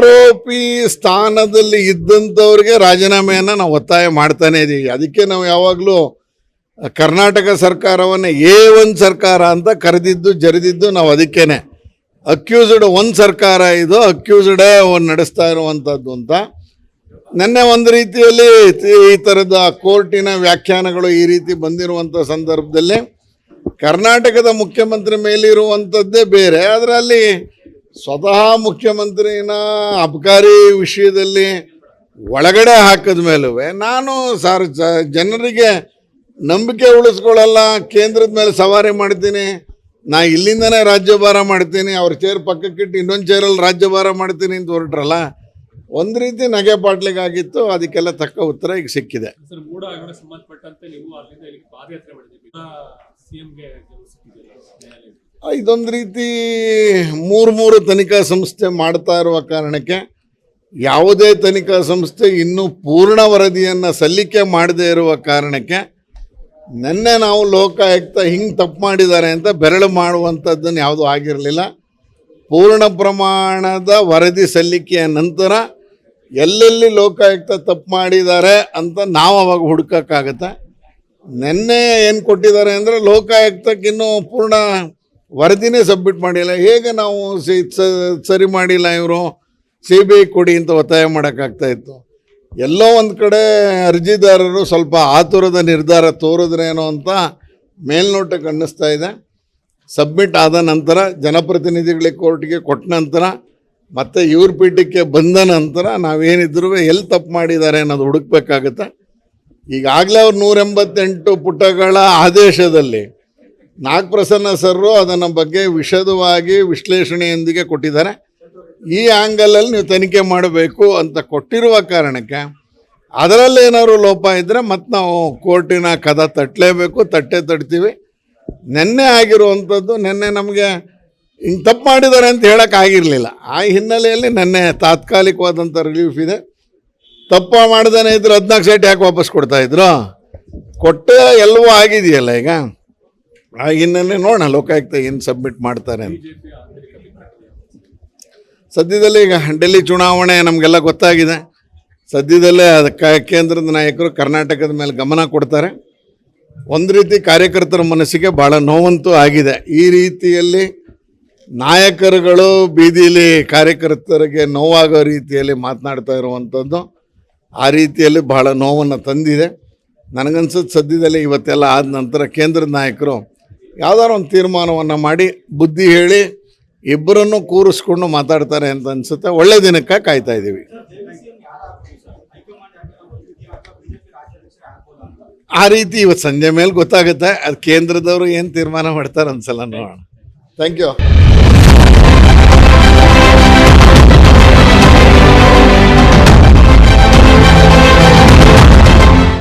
ಆರೋಪಿ ಸ್ಥಾನದಲ್ಲಿ ಇದ್ದಂಥವ್ರಿಗೆ ರಾಜೀನಾಮೆಯನ್ನು ನಾವು ಒತ್ತಾಯ ಮಾಡ್ತಾನೆ ಇದ್ದೀವಿ. ಅದಕ್ಕೆ ನಾವು ಯಾವಾಗಲೂ ಕರ್ನಾಟಕ ಸರ್ಕಾರವನ್ನು A1 ಸರ್ಕಾರ ಅಂತ ಕರೆದಿದ್ದು ಜರಿದಿದ್ದು ನಾವು ಅದಕ್ಕೇನೆ. ಅಕ್ಯೂಸ್ಡ್ ಒಂದು ಸರ್ಕಾರ ಇದು, ಅಕ್ಯೂಸ್ಡೇ ನಡೆಸ್ತಾ ಇರುವಂಥದ್ದು ಅಂತ. ನೆನ್ನೆ ಒಂದು ರೀತಿಯಲ್ಲಿ ಈ ಥರದ ಕೋರ್ಟಿನ ವ್ಯಾಖ್ಯಾನಗಳು ಈ ರೀತಿ ಬಂದಿರುವಂಥ ಸಂದರ್ಭದಲ್ಲಿ ಕರ್ನಾಟಕದ ಮುಖ್ಯಮಂತ್ರಿ ಮೇಲಿರುವಂಥದ್ದೇ ಬೇರೆ, ಆದರೆ ಅಲ್ಲಿ ಸ್ವತಃ ಮುಖ್ಯಮಂತ್ರಿನ ಅಬಕಾರಿ ವಿಷಯದಲ್ಲಿ ಒಳಗಡೆ ಹಾಕಿದ ಮೇಲೂ ನಾನು ಜನರಿಗೆ ನಂಬಿಕೆ ಉಳಿಸ್ಕೊಳ್ಳಲ್ಲ, ಕೇಂದ್ರದ ಮೇಲೆ ಸವಾರಿ ಮಾಡ್ತೀನಿ, ನಾ ಇಲ್ಲಿಂದನೇ ರಾಜ್ಯಭಾರ ಮಾಡ್ತೀನಿ, ಅವ್ರ ಚೇರ್ ಪಕ್ಕಕ್ಕಿಟ್ಟು ಇನ್ನೊಂದು ಚೇರಲ್ಲಿ ರಾಜ್ಯಭಾರ ಮಾಡ್ತೀನಿ ಅಂತ ಹೊರಟ್ರಲ್ಲ, ಒಂದು ರೀತಿ ನಗೆ ಪಾಟ್ಲಿಗಾಗಿತ್ತು. ಅದಕ್ಕೆಲ್ಲ ತಕ್ಕ ಉತ್ತರ ಈಗ ಸಿಕ್ಕಿದೆ. ಇದೊಂದು ರೀತಿ ಮೂರು ತನಿಖಾ ಸಂಸ್ಥೆ ಮಾಡ್ತಾ ಇರುವ ಕಾರಣಕ್ಕೆ ಯಾವುದೇ ತನಿಖಾ ಸಂಸ್ಥೆ ಇನ್ನೂ ಪೂರ್ಣ ವರದಿಯನ್ನು ಸಲ್ಲಿಕೆ ಮಾಡದೇ ಇರುವ ಕಾರಣಕ್ಕೆ ನಿನ್ನೆ ನಾವು ಲೋಕಾಯುಕ್ತ ಹಿಂಗೆ ತಪ್ಪು ಮಾಡಿದ್ದಾರೆ ಅಂತ ಬೆರಳು ಮಾಡುವಂಥದ್ದನ್ನು ಯಾವುದೂ ಆಗಿರಲಿಲ್ಲ. ಪೂರ್ಣ ಪ್ರಮಾಣದ ವರದಿ ಸಲ್ಲಿಕೆಯ ನಂತರ ಎಲ್ಲೆಲ್ಲಿ ಲೋಕಾಯುಕ್ತ ತಪ್ಪು ಮಾಡಿದ್ದಾರೆ ಅಂತ ನಾವು ಅವಾಗ ಹುಡುಕೋಕ್ಕಾಗತ್ತೆ. ನಿನ್ನೆ ಏನು ಕೊಟ್ಟಿದ್ದಾರೆ ಅಂದರೆ ಲೋಕಾಯುಕ್ತಕ್ಕೆ ಇನ್ನೂ ಪೂರ್ಣ ವರದಿನೇ ಸಬ್ಮಿಟ್ ಮಾಡಿಲ್ಲ. ಹೇಗೆ ನಾವು ಸರಿ ಮಾಡಿಲ್ಲ, ಇವರು CBI ಕೊಡಿ ಅಂತ ಒತ್ತಾಯ ಮಾಡೋಕ್ಕಾಗ್ತಾಯಿತ್ತು. ಎಲ್ಲೋ ಒಂದು ಕಡೆ ಅರ್ಜಿದಾರರು ಸ್ವಲ್ಪ ಆತುರದ ನಿರ್ಧಾರ ತೋರಿದ್ರೇನೋ ಅಂತ ಮೇಲ್ನೋಟಕ್ಕೆ ಅನ್ನಿಸ್ತಾ ಇದೆ. ಸಬ್ಮಿಟ್ ಆದ ನಂತರ ಜನಪ್ರತಿನಿಧಿಗಳಿಗೆ ಕೋರ್ಟ್ಗೆ ಕೊಟ್ಟ ನಂತರ ಮತ್ತು ಇವ್ರ ಪೀಠಕ್ಕೆ ಬಂದ ನಂತರ ನಾವೇನಿದ್ರು ಎಲ್ಲಿ ತಪ್ಪು ಮಾಡಿದ್ದಾರೆ ಅನ್ನೋದು ಹುಡುಕ್ಬೇಕಾಗತ್ತೆ. ಈಗಾಗಲೇ ಅವ್ರು 188 ಪುಟಗಳ ಆದೇಶದಲ್ಲಿ ನಾಗಪ್ರಸನ್ನ ಸರ್ರು ಅದನ್ನ ಬಗ್ಗೆ ವಿಶದವಾಗಿ ವಿಶ್ಲೇಷಣೆಯೊಂದಿಗೆ ಕೊಟ್ಟಿದ್ದಾರೆ. ಈ ಆ್ಯಂಗಲಲ್ಲಿ ನೀವು ತನಿಖೆ ಮಾಡಬೇಕು ಅಂತ ಕೊಟ್ಟಿರುವ ಕಾರಣಕ್ಕೆ ಅದರಲ್ಲಿ ಏನಾದ್ರು ಲೋಪ ಇದ್ದರೆ ಮತ್ತೆ ನಾವು ಕೋರ್ಟಿನ ಕದ ತಟ್ಟಲೇಬೇಕು, ತಟ್ತೀವಿ. ನಿನ್ನೆ ಆಗಿರುವಂಥದ್ದು ನಿನ್ನೆ ನಮಗೆ ಹಿಂಗೆ ತಪ್ಪು ಮಾಡಿದ್ದಾರೆ ಅಂತ ಹೇಳೋಕ್ಕಾಗಿರಲಿಲ್ಲ. ಆ ಹಿನ್ನೆಲೆಯಲ್ಲಿ ನಿನ್ನೆ ತಾತ್ಕಾಲಿಕವಾದಂಥ ರಿಲೀಫ್ ಇದೆ. ತಪ್ಪು ಮಾಡ್ದೇ ಇದ್ರು 14 ಸೈಟ್ ಯಾಕೆ ವಾಪಸ್ ಕೊಡ್ತಾಯಿದ್ರು? ಕೊಟ್ಟೆ ಎಲ್ಲವೂ ಆಗಿದೆಯಲ್ಲ ಈಗ. ಆ ಹಿನ್ನೆಲೆ ನೋಡೋಣ ಲೋಕಾಯುಕ್ತ ಏನು ಸಬ್ಮಿಟ್ ಮಾಡ್ತಾರೆ ಅಂತ. ಸದ್ಯದಲ್ಲೇ ಈಗ ಡೆಲ್ಲಿ ಚುನಾವಣೆ ನಮಗೆಲ್ಲ ಗೊತ್ತಾಗಿದೆ. ಸದ್ಯದಲ್ಲೇ ಅದಕ್ಕೆ ಕೇಂದ್ರದ ನಾಯಕರು ಕರ್ನಾಟಕದ ಮೇಲೆ ಗಮನ ಕೊಡ್ತಾರೆ. ಒಂದು ರೀತಿ ಕಾರ್ಯಕರ್ತರ ಮನಸ್ಸಿಗೆ ಭಾಳ ನೋವಂತೂ ಆಗಿದೆ. ಈ ರೀತಿಯಲ್ಲಿ ನಾಯಕರುಗಳು ಬೀದಿಲಿ ಕಾರ್ಯಕರ್ತರಿಗೆ ನೋವಾಗೋ ರೀತಿಯಲ್ಲಿ ಮಾತನಾಡ್ತಾ ಇರುವಂಥದ್ದು ಆ ರೀತಿಯಲ್ಲಿ ಭಾಳ ನೋವನ್ನು ತಂದಿದೆ. ನನಗನ್ಸುತ್ತೆ ಸದ್ಯದಲ್ಲೇ ಇವತ್ತೆಲ್ಲ ಆದ ನಂತರ ಕೇಂದ್ರದ ನಾಯಕರು ಯಾವುದಾದ್ರು ಒಂದು ತೀರ್ಮಾನವನ್ನು ಮಾಡಿ ಬುದ್ಧಿ ಹೇಳಿ ಇಬ್ಬರನ್ನು ಕೂರಿಸ್ಕೊಂಡು ಮಾತಾಡ್ತಾರೆ ಅಂತ ಅನಿಸುತ್ತೆ. ಒಳ್ಳೆ ದಿನಕ್ಕೆ ಕಾಯ್ತಾ ಇದ್ದೀವಿ. ಆ ರೀತಿ ಇವತ್ತು ಸಂಜೆ ಮೇಲೆ ಗೊತ್ತಾಗುತ್ತೆ. ಅದು ಕೇಂದ್ರದವರು ಏನು ತೀರ್ಮಾನ ಮಾಡ್ತಾರೆ ಅನ್ಸಲ್ಲ, ನೋಡೋಣ. Thank you.